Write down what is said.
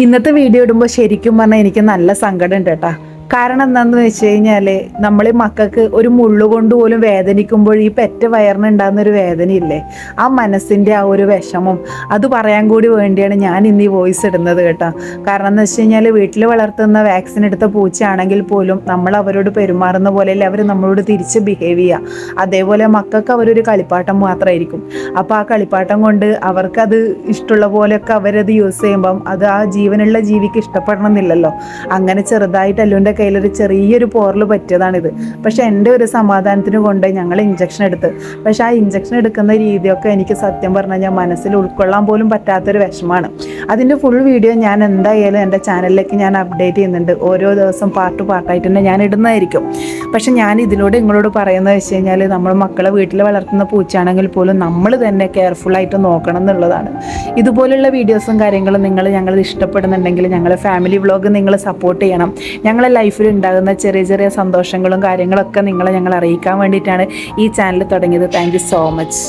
ഇന്നത്തെ വീഡിയോ ഇടുമ്പോൾ ശരിക്കും പറഞ്ഞാൽ എനിക്ക് നല്ല സങ്കടം ഉണ്ട് കേട്ടോ. കാരണം എന്താണെന്ന് വെച്ച് കഴിഞ്ഞാൽ നമ്മൾ ഈ മക്കൾക്ക് ഒരു മുള്ളുകൊണ്ട് പോലും വേദനിക്കുമ്പോൾ ഈ പെറ്റ വയറിനുണ്ടാകുന്ന ഒരു വേദനയില്ലേ, ആ മനസ്സിൻ്റെ ആ ഒരു വിഷമം അത് പറയാൻ കൂടി വേണ്ടിയാണ് ഞാൻ ഇന്ന് ഈ വോയിസ് ഇടുന്നത് കേട്ടോ. കാരണം എന്ന് വെച്ച് കഴിഞ്ഞാൽ വീട്ടിൽ വളർത്തുന്ന വാക്സിൻ എടുത്ത പൂച്ചയാണെങ്കിൽ പോലും നമ്മൾ അവരോട് പെരുമാറുന്ന പോലെയല്ലേ അവർ നമ്മളോട് തിരിച്ച് ബിഹേവ് ചെയ്യുക. അതേപോലെ മക്കൾക്ക് അവരൊരു കളിപ്പാട്ടം മാത്രമായിരിക്കും. അപ്പോൾ ആ കളിപ്പാട്ടം കൊണ്ട് അവർക്കത് ഇഷ്ടമുള്ള പോലെയൊക്കെ അവരത് യൂസ് ചെയ്യുമ്പം അത് ആ ജീവനുള്ള ജീവിക്ക് ഇഷ്ടപ്പെടണം എന്നില്ലല്ലോ. അങ്ങനെ ചെറുതായിട്ട് അല്ലുവിൻ്റെ കയ്യിലൊരു ചെറിയൊരു പോറൽ പറ്റിയതാണിത്. പക്ഷെ എൻ്റെ ഒരു സമാധാനത്തിന് കൊണ്ട് ഞങ്ങൾ ഇഞ്ചക്ഷൻ എടുത്ത്, പക്ഷെ ആ ഇഞ്ചക്ഷൻ എടുക്കുന്ന രീതിയൊക്കെ എനിക്ക് സത്യം പറഞ്ഞാൽ ഞാൻ മനസ്സിൽ ഉൾക്കൊള്ളാൻ പോലും പറ്റാത്തൊരു വിഷമമാണ്. അതിൻ്റെ ഫുൾ വീഡിയോ ഞാൻ എന്തായാലും എൻ്റെ ചാനലിലേക്ക് ഞാൻ അപ്ഡേറ്റ് ചെയ്യുന്നുണ്ട്. ഓരോ ദിവസം പാർട്ടായിട്ട് തന്നെ ഞാൻ ഇടുന്നതായിരിക്കും. പക്ഷെ ഞാൻ ഇതിലൂടെ നിങ്ങളോട് പറയുന്നത് വെച്ച് കഴിഞ്ഞാൽ നമ്മൾ മക്കളെ വീട്ടിൽ വളർത്തുന്ന പൂച്ചയാണെങ്കിൽ പോലും നമ്മൾ തന്നെ കെയർഫുള്ളായിട്ട് നോക്കണം എന്നുള്ളതാണ്. ഇതുപോലുള്ള വീഡിയോസും കാര്യങ്ങളും ഞങ്ങൾ ഇഷ്ടപ്പെടുന്നുണ്ടെങ്കിൽ ഞങ്ങളെ ഫാമിലി വ്ളോഗ് നിങ്ങൾ സപ്പോർട്ട് ചെയ്യണം. ഞങ്ങളെ ലൈഫിൽ ഉണ്ടാകുന്ന ചെറിയ ചെറിയ സന്തോഷങ്ങളും കാര്യങ്ങളൊക്കെ ഞങ്ങൾ അറിയിക്കാൻ വേണ്ടിയിട്ടാണ് ഈ ചാനൽ തുടങ്ങിയത്. Thank you so much.